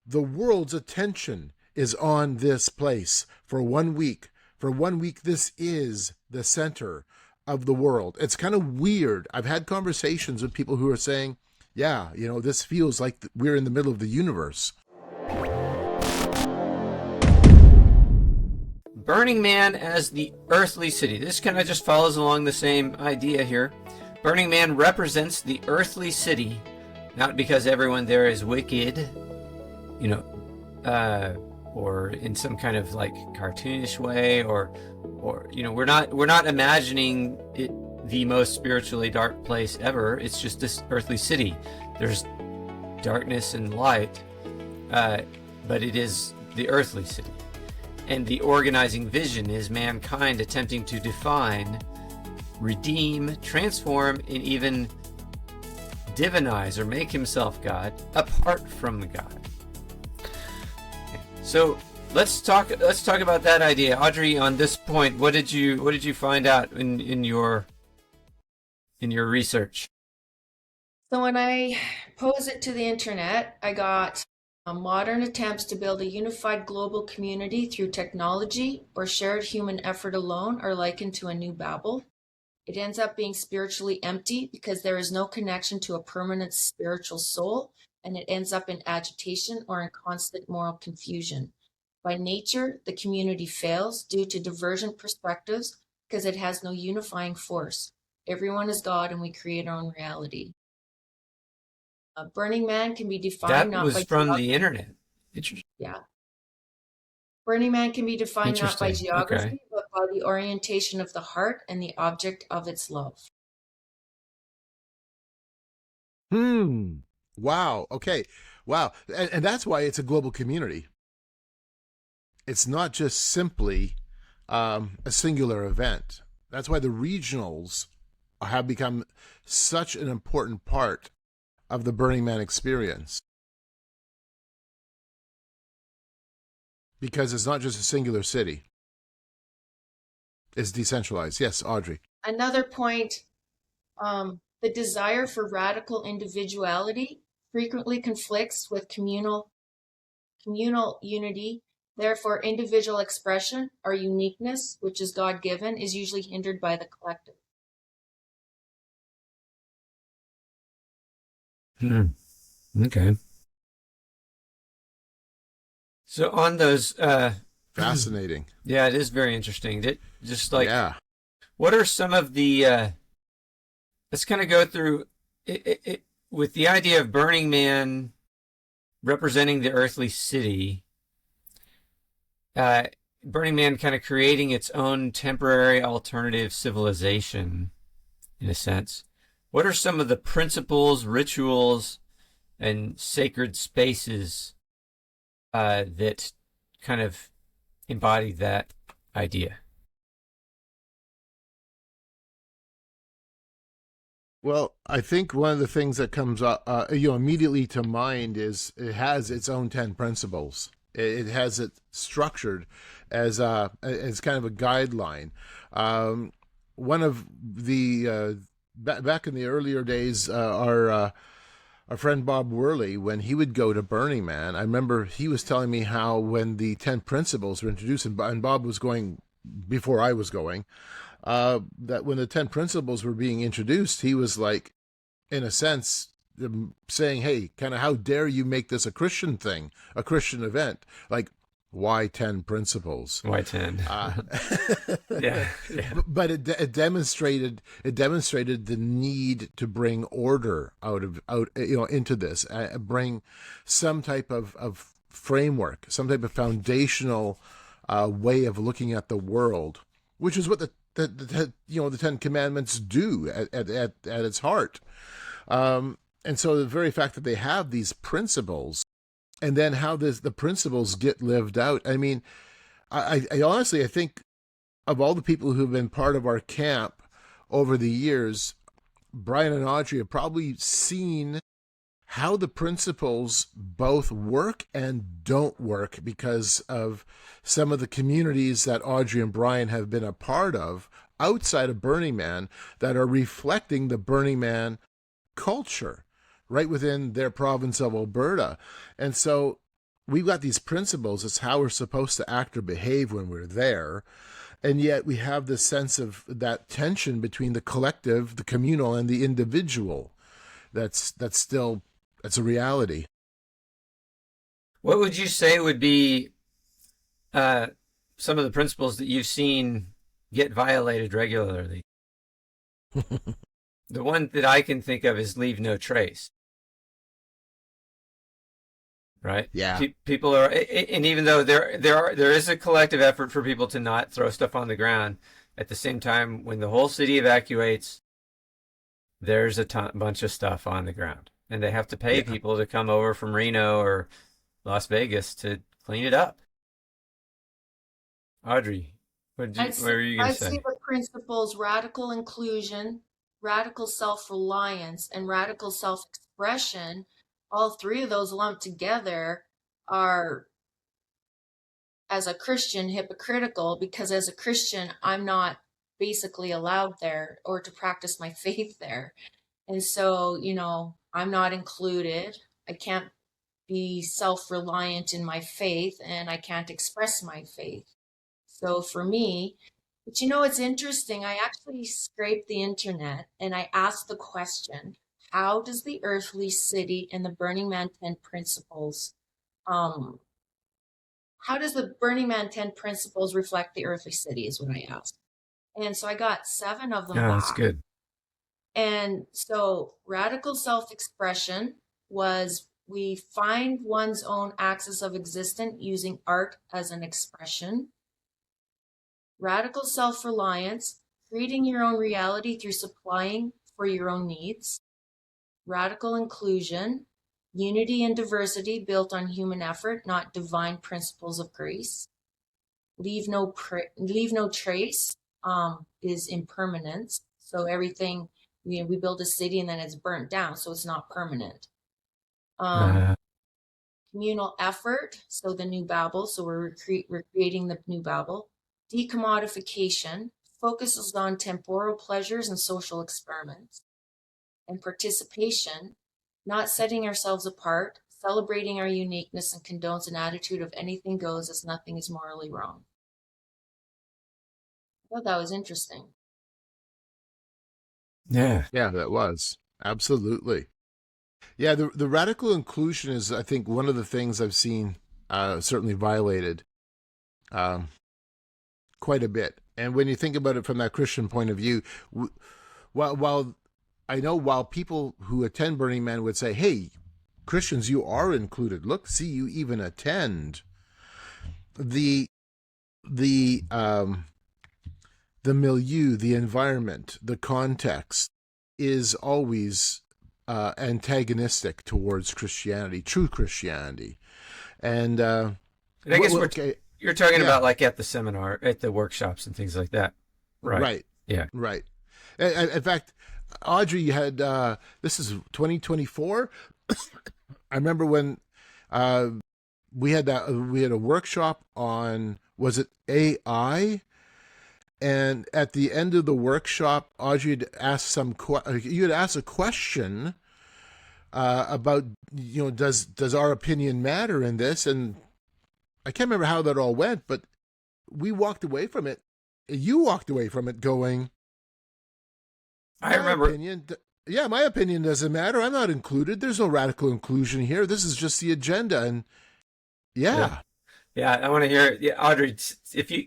the world's attention is on this place for 1 week. For 1 week, this is the center of the world. It's kind of weird. I've had conversations with people who are saying, yeah, this feels like we're in the middle of the universe. Burning Man as the earthly city. This kind of just follows along the same idea here. Burning Man represents the earthly city, not because everyone there is wicked, or in some kind of like cartoonish way, or we're not imagining it the most spiritually dark place ever. It's just this earthly city. There's darkness and light, but it is the earthly city. And the organizing vision is mankind attempting to define, redeem, transform, and even divinize or make himself God apart from God. So let's talk about that idea, Audrey. On this point, what did you find out in your research? So when I posed it to the internet, I got modern attempts to build a unified global community through technology or shared human effort alone are likened to a new Babel. It ends up being spiritually empty because there is no connection to a permanent spiritual soul, and it ends up in agitation or in constant moral confusion. By nature, the community fails due to divergent perspectives because it has no unifying force. Everyone is God and we create our own reality. Burning Man can be defined That was from the internet. Interesting. Yeah. Burning Man can be defined not by geography, but by the orientation of the heart and the object of its love. Wow. Okay. Wow. And that's why it's a global community. It's not just simply a singular event. That's why the regionals have become such an important part of the Burning Man experience. Because it's not just a singular city. It's decentralized. Yes, Audrey. Another point, the desire for radical individuality frequently conflicts with communal unity. Therefore, individual expression or uniqueness, which is God-given, is usually hindered by the collective. Okay. So on those fascinating. Yeah, it is very interesting. What are some of the let's kind of go through it with the idea of Burning Man representing the earthly city. Burning Man kind of creating its own temporary alternative civilization, in a sense. What are some of the principles, rituals, and sacred spaces that kind of embody that idea? Well, I think one of the things that comes up, immediately to mind is it has its own 10 principles. It has it structured as kind of a guideline. One of the back in the earlier days, our friend Bob Worley, when he would go to Burning Man, I remember he was telling me how when the 10 principles were introduced, and Bob was going before I was going, that when the 10 principles were being introduced, he was like, in a sense, saying, hey, kind of how dare you make this a Christian thing, a Christian event? Like, why 10 principles? Why 10? Yeah. But it demonstrated the need to bring order out into this, bring some type of framework, some type of foundational way of looking at the world, which is what the 10 Commandments do at its heart. And so the very fact that they have these principles, and then how the principles get lived out. I mean, I honestly, I think of all the people who've been part of our camp over the years, Brian and Audrey have probably seen how the principles both work and don't work because of some of the communities that Audrey and Brian have been a part of outside of Burning Man that are reflecting the Burning Man culture right within their province of Alberta. And so we've got these principles. It's how we're supposed to act or behave when we're there. And yet we have this sense of that tension between the collective, the communal, and the individual. That's a reality. What would you say would be some of the principles that you've seen get violated regularly? The one that I can think of is leave no trace. Right? Yeah. People are, and even though there is a collective effort for people to not throw stuff on the ground, at the same time, when the whole city evacuates, there's a bunch of stuff on the ground, and they have to pay people to come over from Reno or Las Vegas to clean it up. Audrey, what were you going to say? I see the principles radical inclusion, radical self-reliance, and radical self-expression. All three of those lumped together are, as a Christian, hypocritical, because as a Christian, I'm not basically allowed there or to practice my faith there. And so, I'm not included. I can't be self-reliant in my faith, and I can't express my faith. So for me, but it's interesting. I actually scraped the internet and I asked the question, how does the earthly city and the Burning Man 10 principles, how does the Burning Man 10 principles reflect the earthly city is what I asked. And so I got 7 of them Yeah, back. that's good. And so radical self-expression was we find one's own axis of existence using art as an expression. Radical self-reliance, creating your own reality through supplying for your own needs. Radical inclusion, unity and diversity built on human effort, not divine principles of grace. Leave no trace is impermanence. So everything, we build a city and then it's burnt down, so it's not permanent. Communal effort, so the new Babel, so we're creating the new Babel. Decommodification focuses on temporal pleasures and social experiments. And participation, not setting ourselves apart, celebrating our uniqueness, and condones an attitude of anything goes as nothing is morally wrong. I thought that was interesting. Yeah, that was absolutely. Yeah, the radical inclusion is, I think, one of the things I've seen certainly violated quite a bit. And when you think about it from that Christian point of view, while people who attend Burning Man would say, hey, Christians, you are included. Look, see, you even attend. The milieu, the environment, the context is always antagonistic towards Christianity, true Christianity. And I guess you're talking about like at the seminar, at the workshops and things like that. Right. Yeah. Right. In fact, Audrey, you had, this is 2024. I remember when we had a workshop on, was it AI? And at the end of the workshop, Audrey had asked you had asked a question about, does our opinion matter in this? And I can't remember how that all went, but we walked away from it. You walked away from it going, I remember. My opinion doesn't matter. I'm not included. There's no radical inclusion here. This is just the agenda. And yeah. I want to hear, Audrey,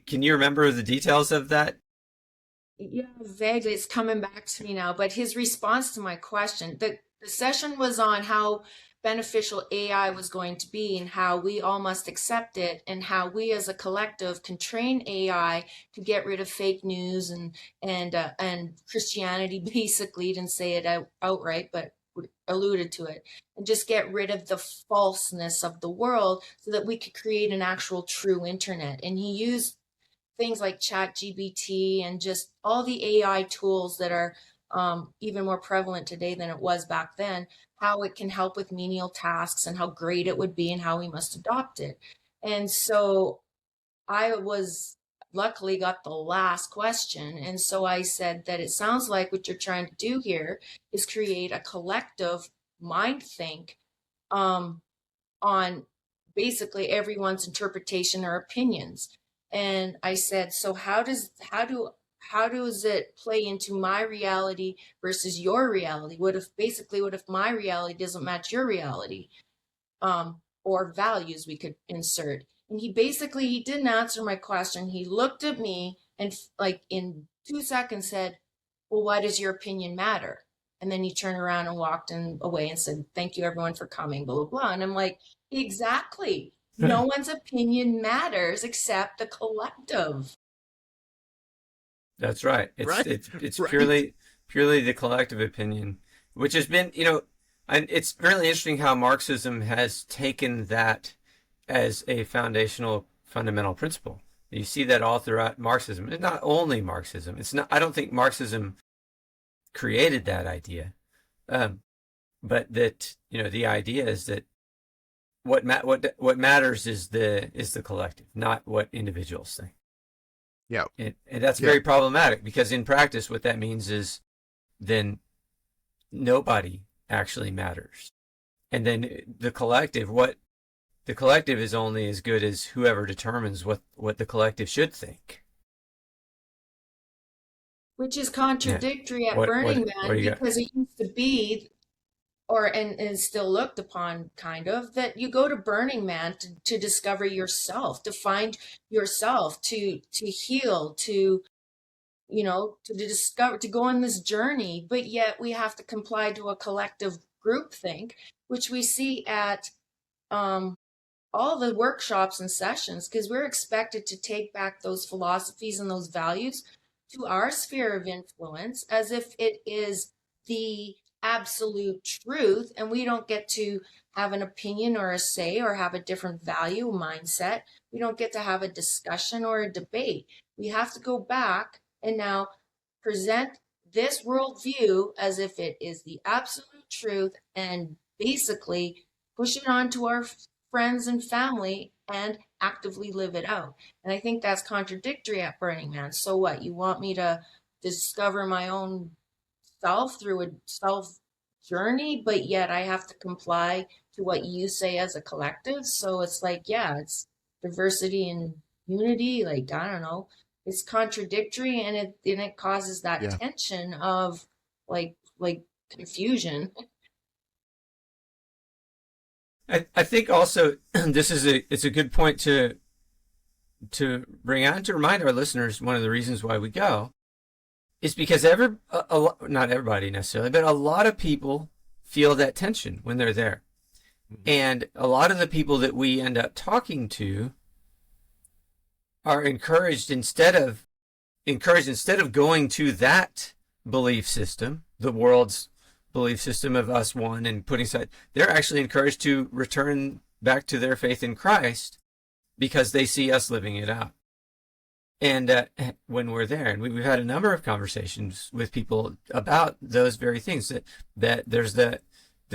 can you remember the details of that? Yeah, vaguely. It's coming back to me now. But his response to my question, the session was on how beneficial AI was going to be and how we all must accept it and how we as a collective can train AI to get rid of fake news and Christianity. Basically, didn't say it outright, but alluded to it, and just get rid of the falseness of the world so that we could create an actual true internet. And he used things like ChatGPT and just all the AI tools that are even more prevalent today than it was back then, how it can help with menial tasks and how great it would be and how we must adopt it. And so I luckily got the last question. And so I said that it sounds like what you're trying to do here is create a collective mind think on basically everyone's interpretation or opinions. And I said, so how does it play into my reality versus your reality? What if my reality doesn't match your reality? Or values we could insert. And he didn't answer my question. He looked at me and like in 2 seconds said, well, why does your opinion matter? And then he turned around and walked away and said, thank you everyone for coming, blah, blah, blah. And I'm like, exactly. No one's opinion matters except the collective. That's right. Right. It's Right. purely the collective opinion, which has been, and it's really interesting how Marxism has taken that as a fundamental principle. You see that all throughout Marxism. It's not only Marxism. It's not. I don't think Marxism created that idea, but that the idea is that what matters is the collective, not what individuals think. Yeah. And that's Yeah. very problematic, because in practice, what that means is then nobody actually matters. And then the collective is only as good as whoever determines what the collective should think. Which is contradictory at What Burning what Man, do you got? because it used to be, and still looked upon kind of, that you go to Burning Man to discover yourself, to find yourself, to heal, to discover, to go on this journey. But yet we have to comply to a collective groupthink, which we see at all the workshops and sessions, because we're expected to take back those philosophies and those values to our sphere of influence as if it is the absolute truth, and we don't get to have an opinion or a say or have a different value mindset. We don't get to have a discussion or a debate. We have to go back and now present this worldview as if it is the absolute truth, and basically push it on to our friends and family and actively live it out. And I think that's contradictory at Burning Man. So what? You want me to discover my own self through a self journey, but yet I have to comply to what you say as a collective? So it's like, yeah, it's diversity and unity. Like, I don't know. It's contradictory, and it causes that Yeah. tension of like confusion. I think also it's a good point to bring out, to remind our listeners, one of the reasons why we go is because not everybody necessarily, but a lot of people feel that tension when they're there. And a lot of the people that we end up talking to are encouraged, instead of going to that belief system, the world's belief system of us one, and putting aside, they're actually encouraged to return back to their faith in Christ because they see us living it out. And when we're there, and we've had a number of conversations with people about those very things, that there's the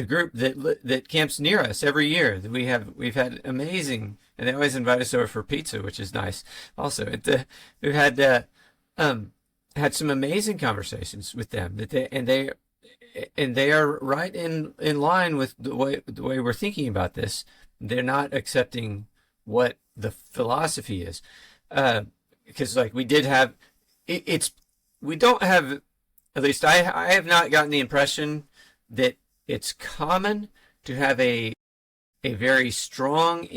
group that camps near us every year. We've had amazing, and they always invite us over for pizza, which is nice. Also, we've had some amazing conversations with them, and they are right in line with the way we're thinking about this. They're not accepting what the philosophy is, because like we did have, we don't have, at least I have not gotten the impression that it's common to have a very strong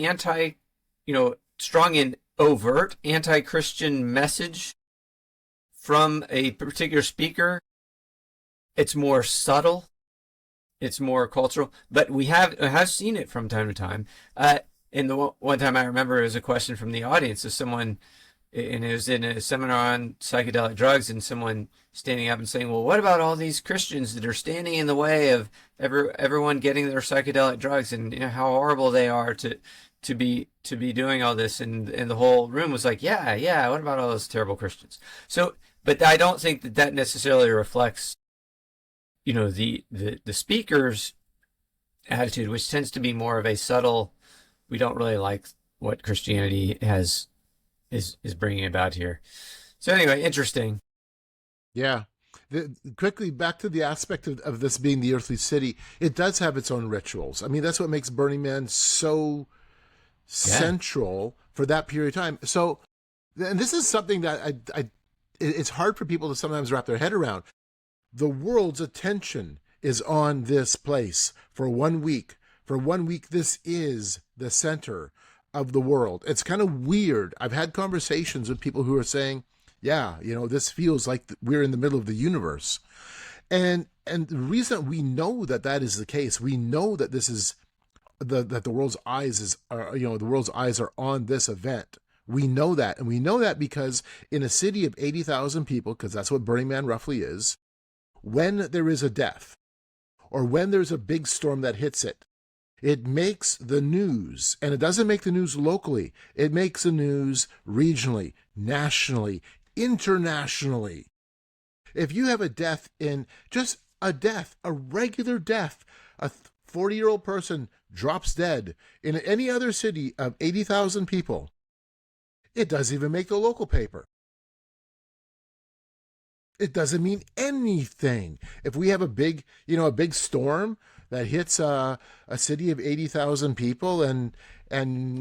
strong and overt anti-Christian message from a particular speaker. It's more subtle, it's more cultural, but we have seen it from time to time. And the one time I remember, it was a question from the audience of someone, and it was in a seminar on psychedelic drugs, and someone standing up and saying, well, what about all these Christians that are standing in the way of everyone getting their psychedelic drugs, and how horrible they are to be doing all this? And the whole room was like, yeah, what about all those terrible Christians? So, but I don't think that necessarily reflects the speaker's attitude, which tends to be more of a subtle, we don't really like what Christianity is bringing about here. So anyway, interesting. Yeah. Quickly back to the aspect of this being the earthly city. It does have its own rituals. I mean, that's what makes Burning Man so central for that period of time. So, and this is something that it's hard for people to sometimes wrap their head around. The world's attention is on this place for 1 week. For 1 week, this is the center of the world. It's kind of weird. I've had conversations with people who are saying, yeah, this feels like we're in the middle of the universe. And the reason we know that is the case, we know that this is that the world's eyes the world's eyes are on this event. We know that, and we know that because in a city of 80,000 people, because that's what Burning Man roughly is, when there is a death or when there's a big storm that hits it, it makes the news, and it doesn't make the news locally. It makes the news regionally, nationally, internationally. If you have a death a regular death, a 40-year-old person drops dead in any other city of 80,000 people, it doesn't even make the local paper. It doesn't mean anything. If we have a big storm that hits a city of 80,000 people and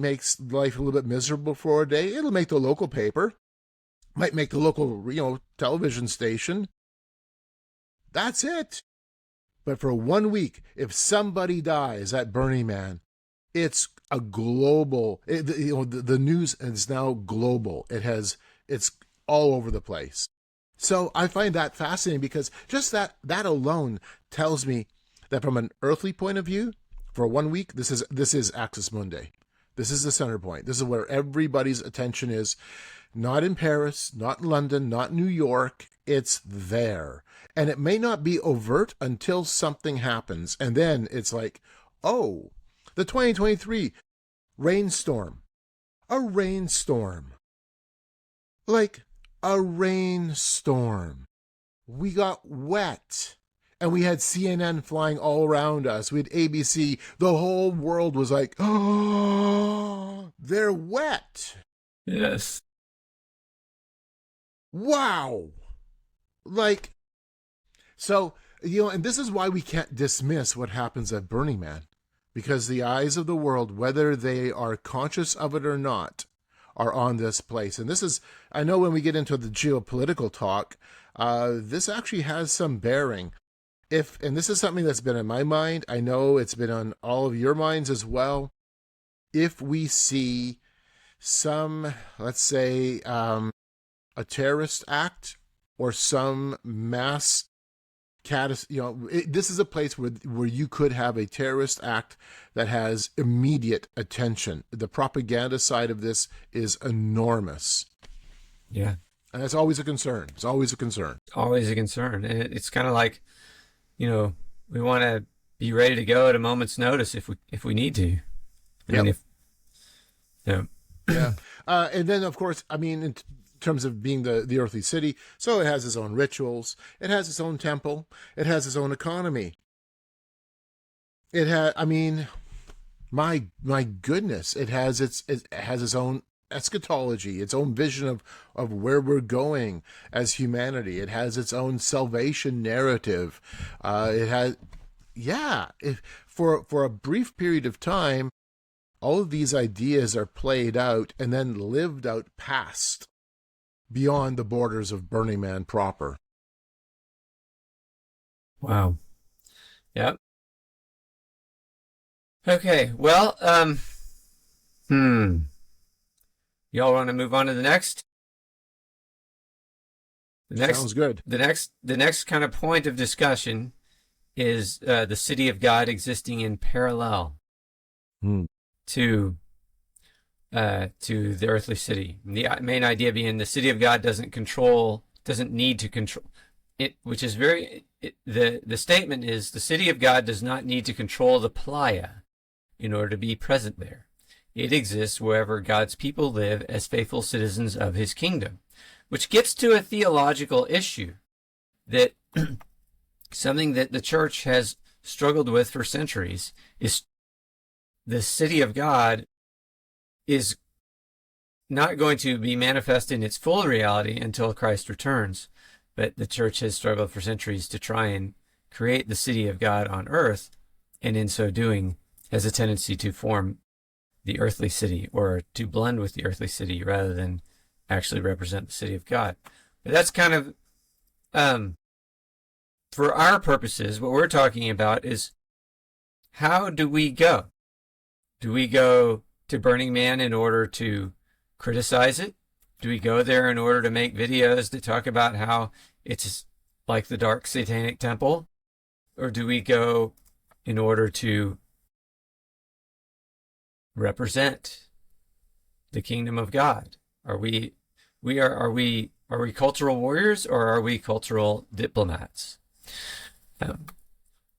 makes life a little bit miserable for a day, it'll make the local paper, might make the local, television station. That's it. But for 1 week, if somebody dies at Burning Man, it's a global, the news is now global. It's all over the place. So I find that fascinating because just that alone tells me that from an earthly point of view, for 1 week, this is Axis Mundi. This is the center point. This is where everybody's attention is. Not in Paris, not in London, not New York. It's there. And it may not be overt until something happens. And then it's like, oh, the 2023 rainstorm. A rainstorm. Like a rainstorm. We got wet. And we had CNN flying all around us. We had ABC. The whole world was like, oh, they're wet. Yes. Wow. And this is why we can't dismiss what happens at Burning Man. Because the eyes of the world, whether they are conscious of it or not, are on this place. And this is, I know when we get into the geopolitical talk, this actually has some bearing. And this is something that's been in my mind, I know it's been on all of your minds as well. If we see some, let's say, a terrorist act or some mass this is a place where you could have a terrorist act that has immediate attention. The propaganda side of this is enormous. Yeah. And that's always a concern. It's always a concern. Always a concern. And it's kind of like, we want to be ready to go at a moment's notice if we need to. Yeah. And then, of course, in terms of being the earthly city, so it has its own rituals. It has its own temple. It has its own economy. It has, my goodness, it has its own eschatology, its own vision of where we're going as humanity. It has its own salvation narrative. For a brief period of time, all of these ideas are played out and then lived out past beyond the borders of Burning Man proper. Wow. Yep. Okay. Well, y'all want to move on to the next? Sounds good. The next kind of point of discussion is the city of God existing in parallel to the earthly city. The main idea being the city of God doesn't need to control it, which is the statement is the city of God does not need to control the playa in order to be present there. It exists wherever God's people live as faithful citizens of his kingdom, which gets to a theological issue that something that the church has struggled with for centuries is the city of God is not going to be manifest in its full reality until Christ returns. But the church has struggled for centuries to try and create the city of God on earth, and in so doing has a tendency to form the earthly city, or to blend with the earthly city rather than actually represent the city of God. But that's kind of, for our purposes, what we're talking about is, how do we go? Do we go to Burning Man in order to criticize it? Do we go there in order to make videos that talk about how it's like the dark satanic temple? Or do we go in order to represent the kingdom of God? Are we cultural warriors, or are we cultural diplomats?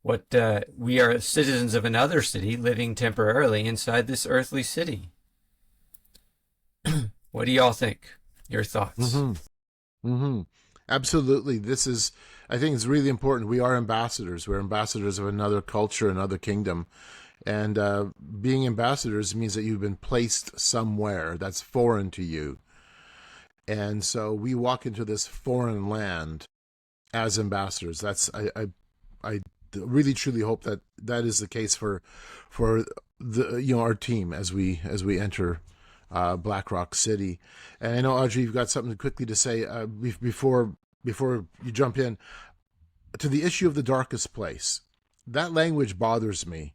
We are citizens of another city living temporarily inside this earthly city. What do y'all think? Your thoughts? Absolutely. I think it's really important. We are ambassadors. We're ambassadors of another culture, another kingdom. And being ambassadors means that you've been placed somewhere that's foreign to you. And so we walk into this foreign land as ambassadors. I really truly hope that that is the case for our team as we enter Black Rock City. And I know, Audrey, you've got something quickly to say before you jump in to the issue of the darkest place. That language bothers me.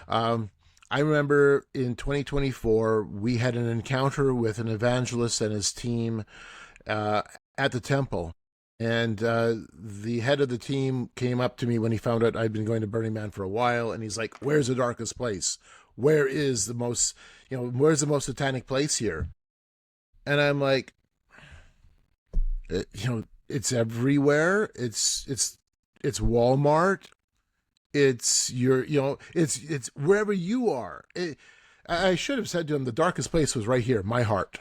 I remember in 2024, we had an encounter with an evangelist and his team at the temple. And the head of the team came up to me when he found out I'd been going to Burning Man for a while. And he's like, where's the darkest place? Where's the most satanic place here? And I'm like, it's everywhere. It's Walmart. It's it's wherever you are. I should have said to him, the darkest place was right here, my heart.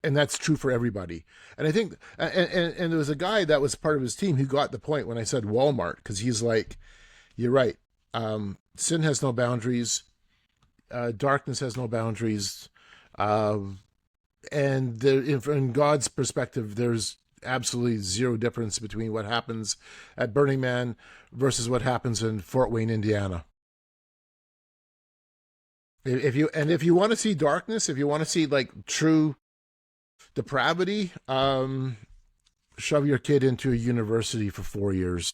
And that's true for everybody. And I think, and there was a guy that was part of his team who got the point when I said Walmart, because he's like, you're right. Sin has no boundaries. Darkness has no boundaries. And in God's perspective, there's absolutely zero difference between what happens at Burning Man versus what happens in Fort Wayne, Indiana. If you want to see darkness, if you want to see like true depravity, shove your kid into a university for 4 years.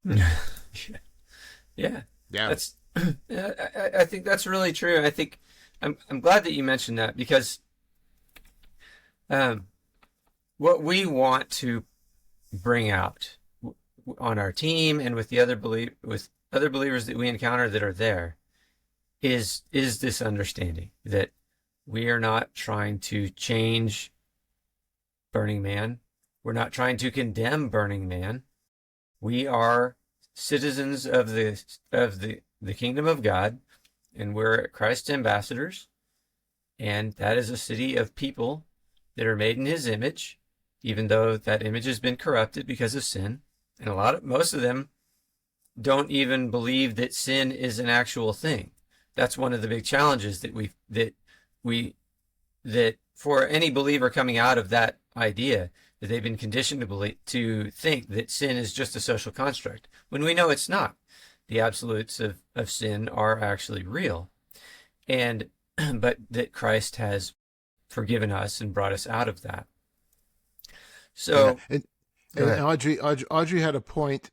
Yeah. That's I think that's really true. I think I'm glad that you mentioned that, because what we want to bring out on our team and with the other believers that we encounter that are there is this understanding that we are not trying to change Burning Man. We're not trying to condemn Burning Man. We are citizens of the kingdom of God, and we're Christ's ambassadors. And that is a city of people that are made in his image, even though that image has been corrupted because of sin. And most of them don't even believe that sin is an actual thing. That's one of the big challenges that for any believer coming out of that idea, that they've been conditioned to think that sin is just a social construct, when we know it's not. The absolutes of sin are actually real, and but that Christ has forgiven us and brought us out of that. So, and Audrey had a point.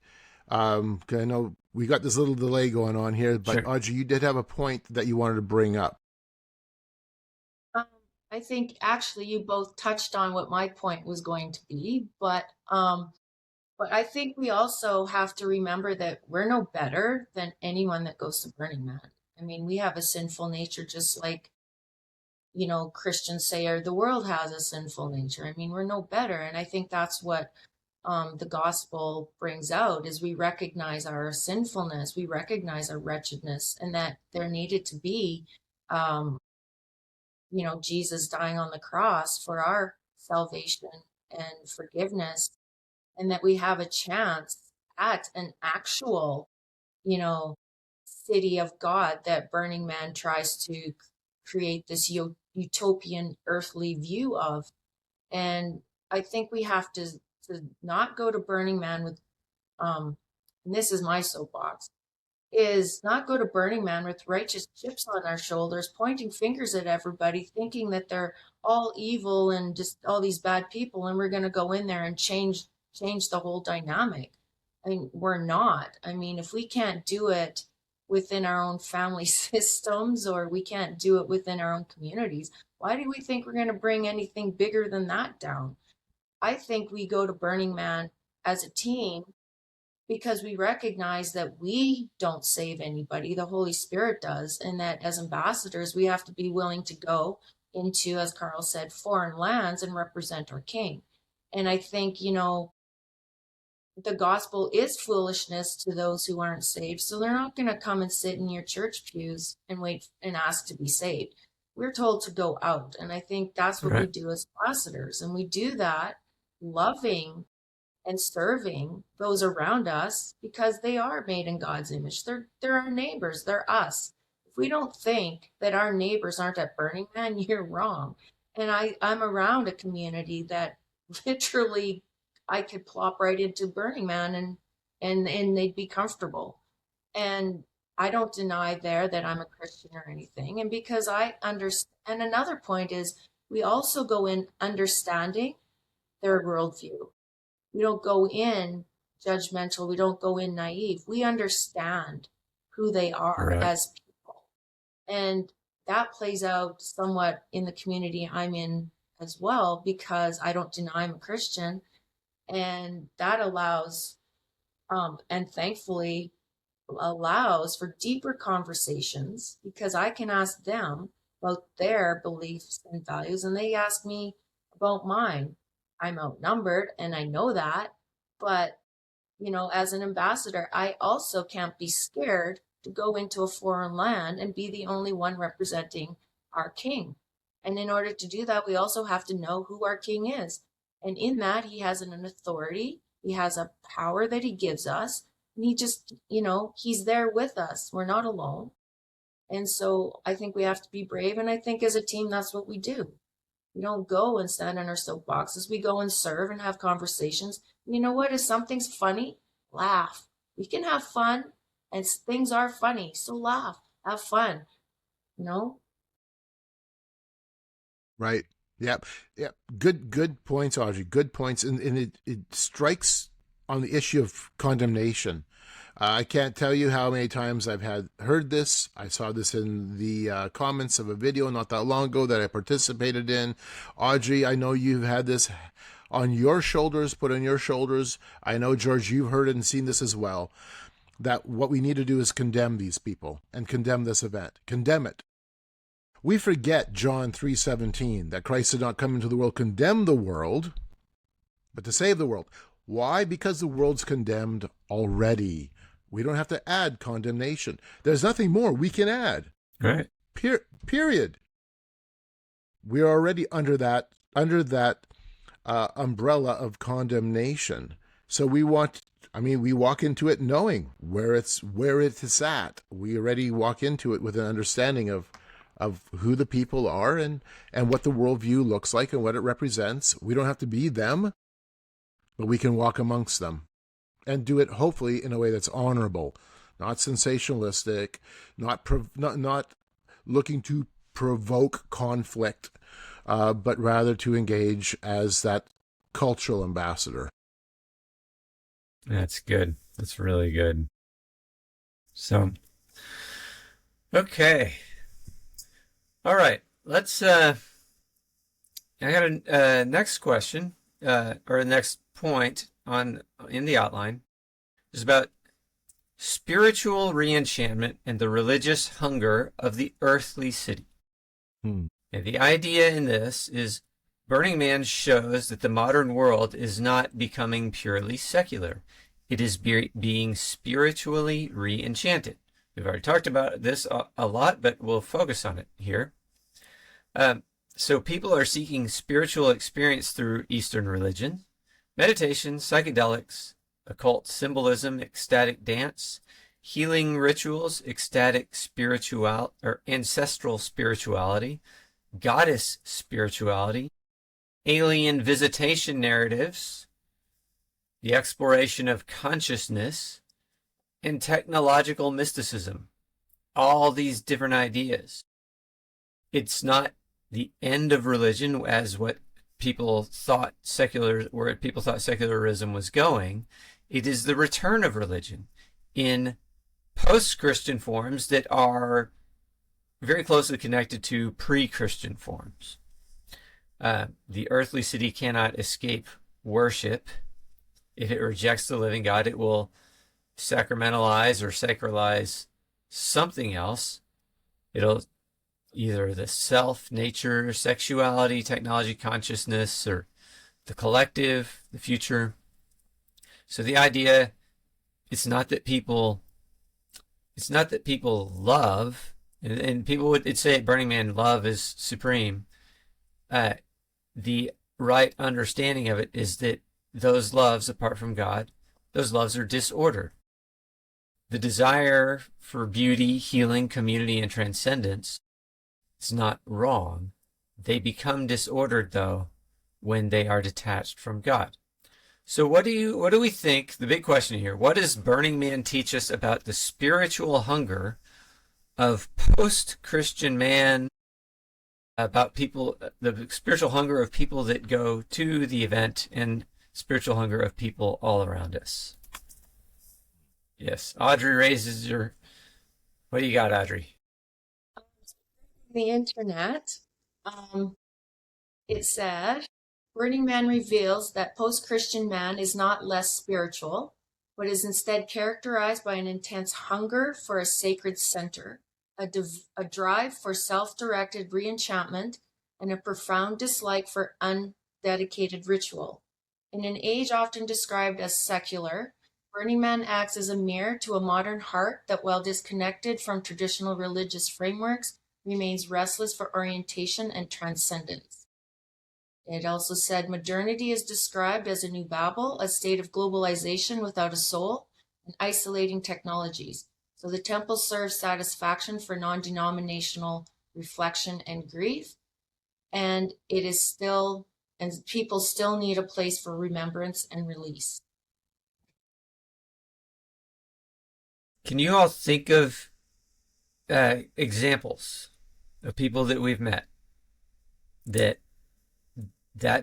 I know we got this little delay going on here, but sure. Audrey, you did have a point that you wanted to bring up. I think actually you both touched on what my point was going to be, but I think we also have to remember that we're no better than anyone that goes to Burning Man. I mean, we have a sinful nature, just like, Christians say, or the world has a sinful nature. I mean, we're no better. And I think that's what the gospel brings out, is we recognize our sinfulness, we recognize our wretchedness, and that there needed to be, Jesus dying on the cross for our salvation and forgiveness, and that we have a chance at an actual, city of God that Burning Man tries to create this utopian earthly view of. And I think we have to not go to Burning Man with, and this is my soapbox, is not go to Burning Man with righteous chips on our shoulders, pointing fingers at everybody, thinking that they're all evil and just all these bad people, and we're going to go in there and change the whole dynamic. I mean, we're not. I mean, if we can't do it within our own family systems, or we can't do it within our own communities, why do we think we're going to bring anything bigger than that down? I think we go to Burning Man as a team because we recognize that we don't save anybody, the Holy Spirit does, and that as ambassadors, we have to be willing to go into, as Carl said, foreign lands and represent our King. And I think, the gospel is foolishness to those who aren't saved. So they're not going to come and sit in your church pews and wait and ask to be saved. We're told to go out. And I think that's what we do as ambassadors. And we do that loving and serving those around us because they are made in God's image. They're our neighbors. They're us. If we don't think that our neighbors aren't at Burning Man, you're wrong. And I'm around a community that literally I could plop right into Burning Man and they'd be comfortable. And I don't deny there that I'm a Christian or anything. And because I understand, and another point is we also go in understanding their worldview. We don't go in judgmental. We don't go in naive. We understand who they are as people. And that plays out somewhat in the community I'm in as well, because I don't deny I'm a Christian. And that allows, and thankfully allows for deeper conversations, because I can ask them about their beliefs and values, and they ask me about mine. I'm outnumbered, and I know that, but as an ambassador, I also can't be scared to go into a foreign land and be the only one representing our King. And in order to do that, we also have to know who our King is. And in that, he has an authority, he has a power that he gives us, and he just, he's there with us. We're not alone. And so I think we have to be brave. And I think as a team, that's what we do. We don't go and stand on our soapboxes. We go and serve and have conversations. And you know what? If something's funny, laugh. We can have fun, and things are funny. So laugh, have fun, Right. Yep. Yep. Good points, Audrey. Good points. And it strikes on the issue of condemnation. I can't tell you how many times I've heard this. I saw this in the comments of a video not that long ago that I participated in. Audrey, I know you've had this on your shoulders, put on your shoulders. I know, George, you've heard it and seen this as well, that what we need to do is condemn these people and condemn this event. Condemn it. We forget John 3:17, that Christ did not come into the world to condemn the world, but to save the world. Why? Because the world's condemned already. We don't have to add condemnation. There's nothing more we can add. Right. Period. We are already under that umbrella of condemnation. So we walk into it knowing where it is at. We already walk into it with an understanding of who the people are and what the worldview looks like and what it represents. We don't have to be them, but we can walk amongst them and do it hopefully in a way that's honorable, not sensationalistic, not looking to provoke conflict, but rather to engage as that cultural ambassador. That's good. That's really good. So, okay. All right. Let's, I got a next question, or a next point in the outline. It's about spiritual re-enchantment and the religious hunger of the earthly city. And the idea in this is Burning Man shows that the modern world is not becoming purely secular. It is being spiritually re-enchanted. We've already talked about this a lot, but we'll focus on it here. So people are seeking spiritual experience through Eastern religion, meditation, psychedelics, occult symbolism, ecstatic dance, healing rituals, ecstatic spiritual or ancestral spirituality, goddess spirituality, alien visitation narratives, the exploration of consciousness, and technological mysticism, all these different ideas. It's not the end of religion as what people thought where people thought secularism was going. It is the return of religion in post-Christian forms that are very closely connected to pre-Christian forms. The earthly city cannot escape worship. If it rejects the living God, it will sacramentalize or sacralize something else. It'll either the self, nature, sexuality, technology, consciousness, or the collective, the future. So the idea, it's not that people love, and people would say at Burning Man, love is supreme. The right understanding of it is that those loves, apart from God, those loves are disorder. The desire for beauty, healing, community, and transcendence is not wrong. They become disordered, though, when they are detached from God. So what do we think, the big question here, what does Burning Man teach us about the spiritual hunger of post-Christian man, about people, the spiritual hunger of people that go to the event, and spiritual hunger of people all around us? Yes, Audrey raises your, what do you got, Audrey? The internet, it said, Burning Man reveals that post-Christian man is not less spiritual, but is instead characterized by an intense hunger for a sacred center, a drive for self-directed re-enchantment, and a profound dislike for undedicated ritual. In an age often described as secular, Burning Man acts as a mirror to a modern heart that, while disconnected from traditional religious frameworks, remains restless for orientation and transcendence. It also said modernity is described as a new Babel, a state of globalization without a soul and isolating technologies. So the temple serves satisfaction for non-denominational reflection and grief, and it is still, and people still need a place for remembrance and release. Can you all think of examples of people that we've met that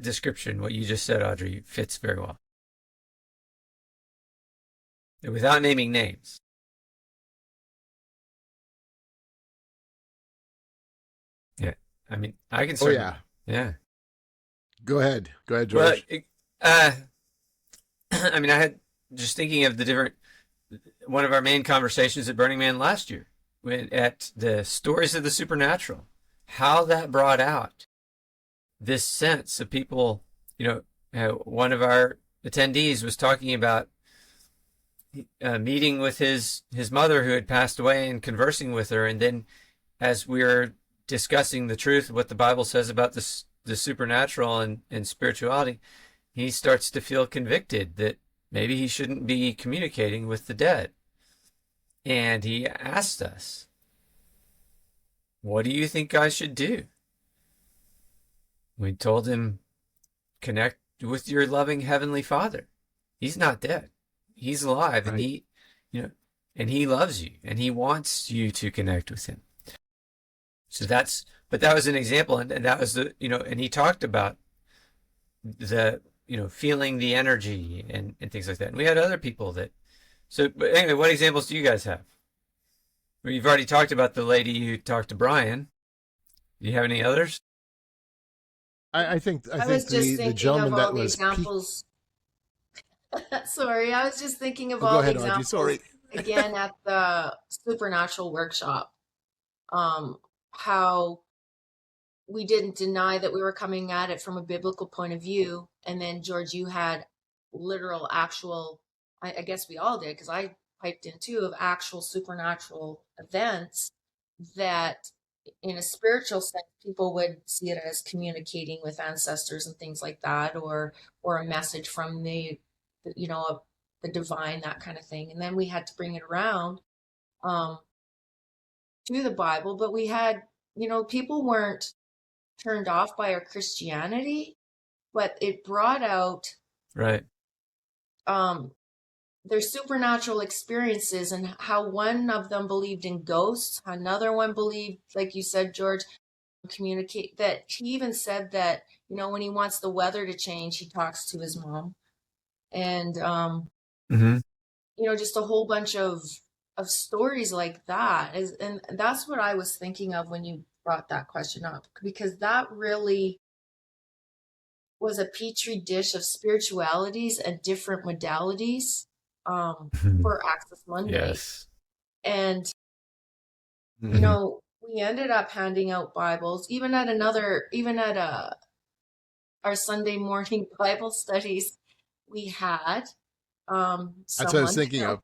description, what you just said, Audrey, fits very well? Without naming names. Yeah, I mean, I can certainly. Oh, yeah. Go ahead, George. Well, I mean, I had just thinking of one of our main conversations at Burning Man last year, at the stories of the supernatural, how that brought out this sense of people. One of our attendees was talking about meeting with his mother who had passed away and conversing with her, and then as we were discussing the truth of what the Bible says about the supernatural and spirituality, he starts to feel convicted that maybe he shouldn't be communicating with the dead. And he asked us, what do you think I should do? We told him, connect with your loving Heavenly Father. He's not dead. He's alive, right. And he loves you, and he wants you to connect with him. So but that was an example, and that was and he talked about the, feeling the energy and things like that. And we had other people but anyway, what examples do you guys have? You've already talked about the lady who talked to Brian. Do you have any others? I think the gentleman that was examples. Sorry, I was just thinking of all the examples. Sorry. Again, at the supernatural workshop, how we didn't deny that we were coming at it from a biblical point of view. And then, George, you had literal, actual, I guess we all did, because I piped in too, of actual supernatural events that in a spiritual sense, people would see it as communicating with ancestors and things like that, or a message from the divine, that kind of thing. And then we had to bring it around to the Bible, but we had, people weren't turned off by our Christianity, but it brought out right their supernatural experiences, and how one of them believed in ghosts, another one believed, like you said, George, communicate. That he even said that, when he wants the weather to change, he talks to his mom. And Mm-hmm. just a whole bunch of stories like that is, and that's what I was thinking of when you brought that question up, because that really was a petri dish of spiritualities and different modalities for Access Monday. Yes. And we ended up handing out Bibles, even at our Sunday morning Bible studies we had. That's what I was thinking of.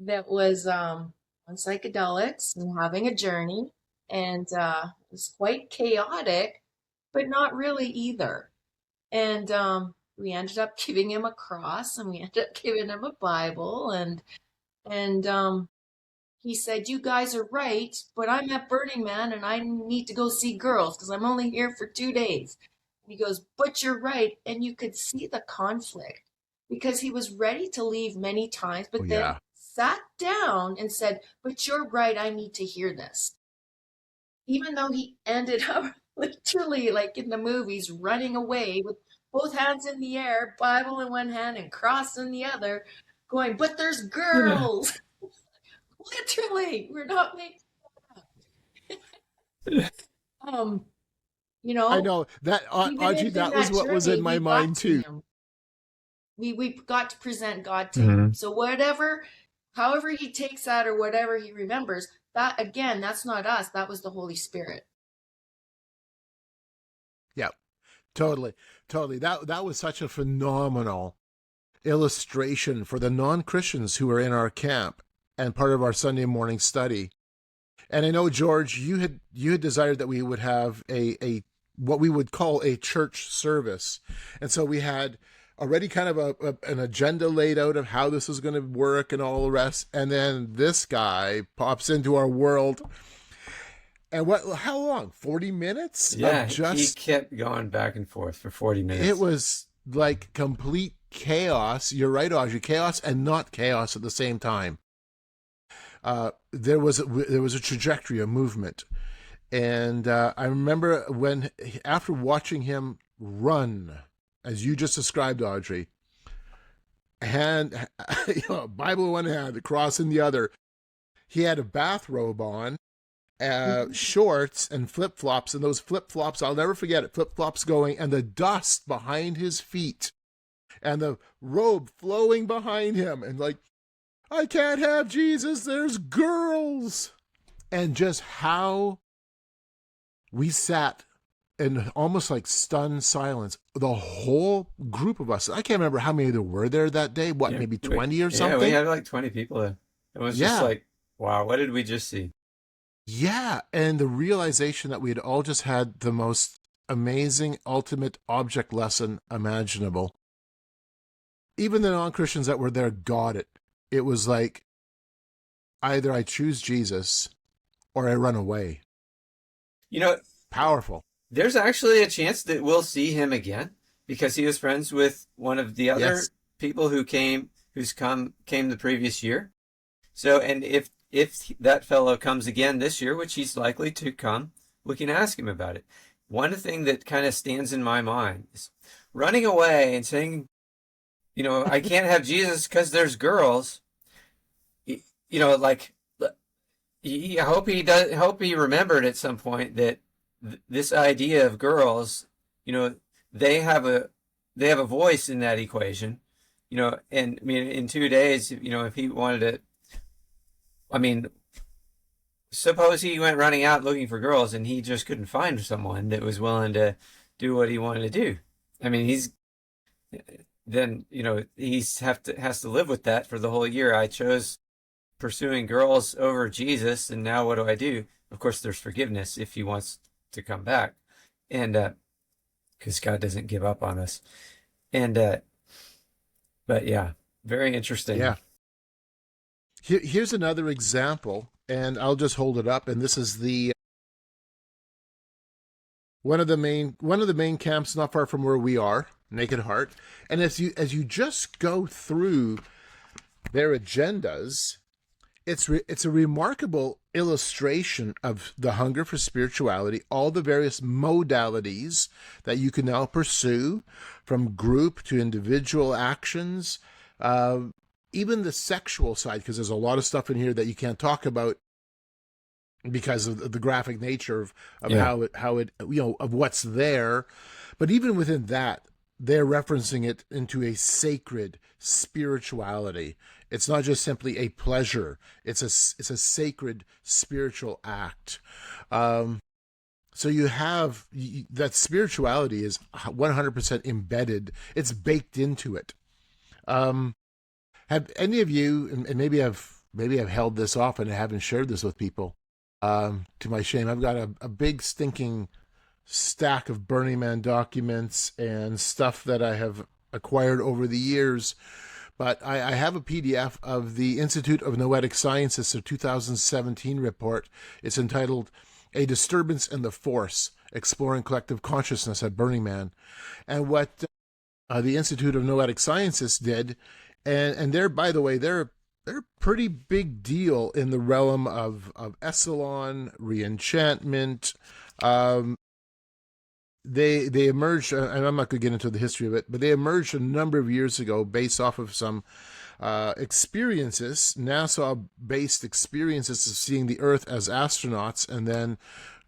That was on psychedelics and having a journey, and it was quite chaotic, but not really either. And we ended up giving him a cross, and we ended up giving him a Bible, and he said, "You guys are right, but I'm at Burning Man and I need to go see girls because I'm only here for 2 days." And he goes, "But you're right." And you could see the conflict, because he was ready to leave many times, but then sat down and said, "But you're right, I need to hear this." Even though he ended up literally, like in the movies, running away with both hands in the air, Bible in one hand and cross in the other, going, "But there's girls." Literally, we're not making that up. I know that, Audrey, that was what was in my mind too. We got to present God to him. So however he takes that, or whatever he remembers, that again, that's not us. That was the Holy Spirit. Yeah, totally. That was such a phenomenal illustration for the non-Christians who were in our camp and part of our Sunday morning study. And I know, George, you had desired that we would have a what we would call a church service. And so we had already kind of an agenda laid out of how this was going to work and all the rest. And then this guy pops into our world. And how long? 40 minutes? Yeah, he kept going back and forth for 40 minutes. It was like complete chaos. You're right, Audrey. Chaos and not chaos at the same time. There was a trajectory, a movement. And I remember after watching him run, as you just described, Audrey, Bible in one hand, the cross in the other. He had a bathrobe on, shorts and flip-flops, and those flip-flops, I'll never forget it, flip-flops going, and the dust behind his feet, and the robe flowing behind him, and like, "I can't have Jesus, there's girls." And just how we sat in almost like stunned silence, the whole group of us. I can't remember how many there were there that day. Maybe 20 or something? Yeah, we had like 20 people there. It was just like, wow, what did we just see? Yeah, and the realization that we had all just had the most amazing ultimate object lesson imaginable. Even the non-Christians that were there got it. It was like, either I choose Jesus or I run away. Powerful. There's actually a chance that we'll see him again, because he was friends with one of the other people who came the previous year. So, and if that fellow comes again this year, which he's likely to come, we can ask him about it. One thing that kind of stands in my mind is running away and saying, I can't have Jesus because there's girls. Like, I hope he remembered at some point that this idea of girls, they have a voice in that equation, and I mean, in 2 days, if he wanted to, suppose he went running out looking for girls and he just couldn't find someone that was willing to do what he wanted to do. I mean, he has to live with that for the whole year. I chose pursuing girls over Jesus, and now what do I do? Of course, there's forgiveness if he wants to come back, and because God doesn't give up on us. And but yeah, very interesting. Yeah. Here's another example, and I'll just hold it up. And this is one of the main camps not far from where we are. Naked Heart. And as you just go through their agendas, it's a remarkable illustration of the hunger for spirituality, all the various modalities that you can now pursue, from group to individual actions, even the sexual side, because there's a lot of stuff in here that you can't talk about because of the graphic nature of how it of what's there. But even within that, they're referencing it into a sacred spirituality. It's not just simply a pleasure. It's a sacred spiritual act. So you have that spirituality is 100% embedded. It's baked into it. Have any of you, and maybe I've held this off and I haven't shared this with people, to my shame, I've got a big stinking stack of Burning Man documents and stuff that I have acquired over the years. But I have a PDF of the Institute of Noetic Sciences, a 2017 report. It's entitled A Disturbance in the Force, Exploring Collective Consciousness at Burning Man. And what the Institute of Noetic Sciences did, and they're, by the way, they're a pretty big deal in the realm of Essalon, Re-enchantment. They emerged, and I'm not going to get into the history of it, but they emerged a number of years ago based off of some experiences, NASA-based experiences of seeing the Earth as astronauts, and then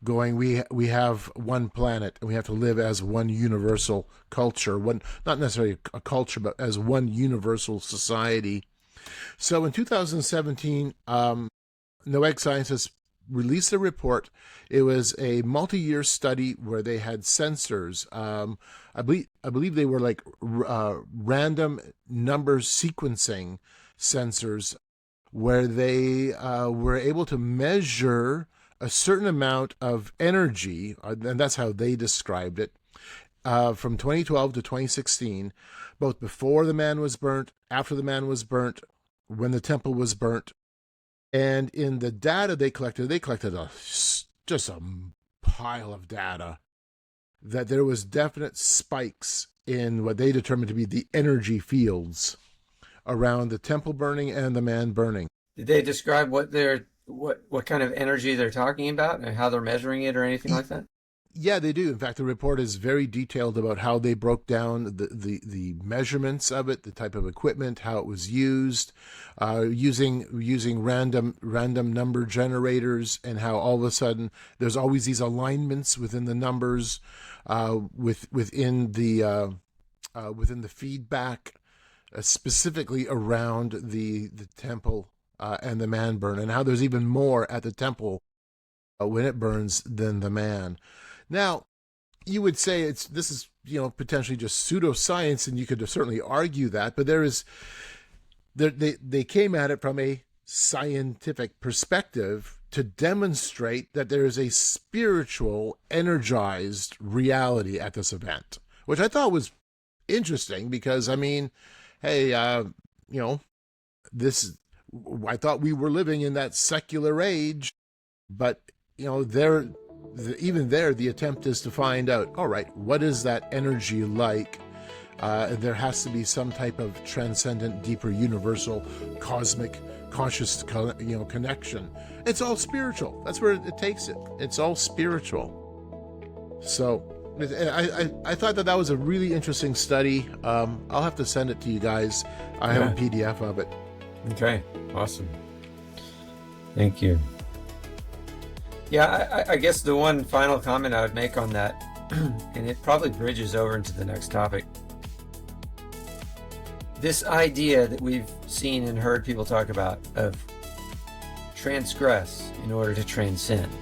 going, we have one planet, and we have to live as one universal culture, not necessarily a culture, but as one universal society. So in 2017, Noetic Sciences released a report. It was a multi-year study where they had sensors. I believe they were like random number sequencing sensors, where they were able to measure a certain amount of energy, and that's how they described it, from 2012 to 2016, both before the man was burnt, after the man was burnt, when the temple was burnt. And in the data they collected just a pile of data, that there was definite spikes in what they determined to be the energy fields around the temple burning and the man burning. Did they describe what kind of energy they're talking about and how they're measuring it or anything like that? Yeah, they do. In fact, the report is very detailed about how they broke down the measurements of it, the type of equipment, how it was used, using random number generators, and how all of a sudden there's always these alignments within the numbers, within the feedback, specifically around the temple and the man burn, and how there's even more at the temple when it burns than the man. Now, you would say this is potentially just pseudoscience, and you could certainly argue that, but they came at it from a scientific perspective to demonstrate that there is a spiritual, energized reality at this event, which I thought was interesting because, I mean, hey, I thought we were living in that secular age, but even there, the attempt is to find out, all right, what is that energy like? There has to be some type of transcendent, deeper, universal, cosmic, conscious, connection. It's all spiritual. That's where it takes it. It's all spiritual. So I thought that was a really interesting study. I'll have to send it to you guys. I have a PDF of it. Okay, awesome. Thank you. Yeah, I guess the one final comment I would make on that, and it probably bridges over into the next topic, this idea that we've seen and heard people talk about of transgress in order to transcend.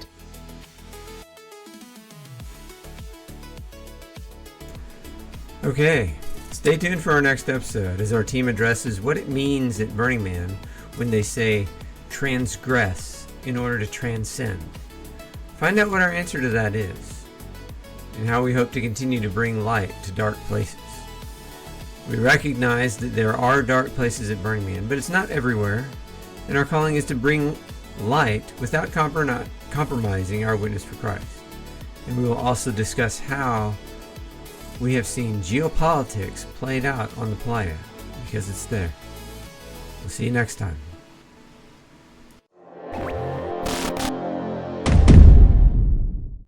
Okay, stay tuned for our next episode as our team addresses what it means at Burning Man when they say transgress in order to transcend. Find out what our answer to that is, and how we hope to continue to bring light to dark places. We recognize that there are dark places at Burning Man, but it's not everywhere, and our calling is to bring light without compromising our witness for Christ. And we will also discuss how we have seen geopolitics played out on the playa, because it's there. We'll see you next time.